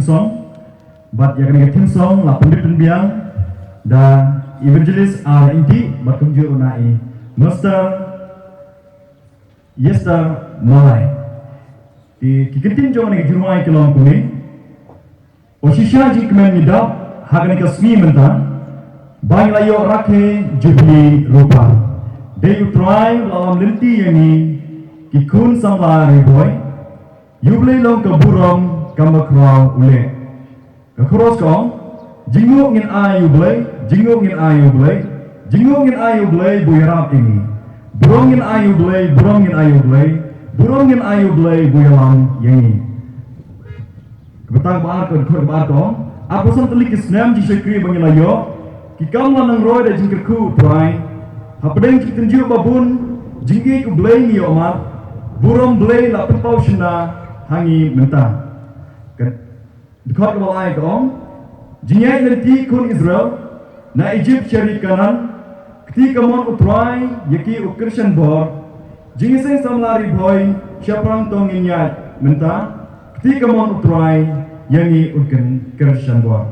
theme song, but yang kena theme song lah pendidikan dan evangelist inti berkunjung nai Mr. Yester Malay. Di kikitin jong ni juruai kelong kuni, osisha jik men nidap hagan kasmi mentah, bang layo rakhe jubli rupa. They try lawan lenti yang ni kikun sampai riboy, yublei long keburong kambakrawang ule. Kekoros kong, jinguk ngin ayu blei, jinguk ngin ayu blei, jinguk ngin ayu blei buyarap ini. Burong ngin ayu blei, burong ngin ayu blei, burong ngin ayu blei buyalam yang ini. Kebetulan baar ko, kau baar ko, apa sam telik isnam jisekri bangin layo, kikam lanang roy da jingkerku prai, hapadeng jikenju babun, jinggi ku blei ni omat, burong blei la pempau shina hangi mentah. Dekat kebalai kong, jinyai nanti kun Israel, na Egypt syari kanan, ketika mon utrai, yaki ukirsan bor, jingiseng samlari boy, syapang tong inyat mentah, ketika mon utrai, yangi ukirsan bor.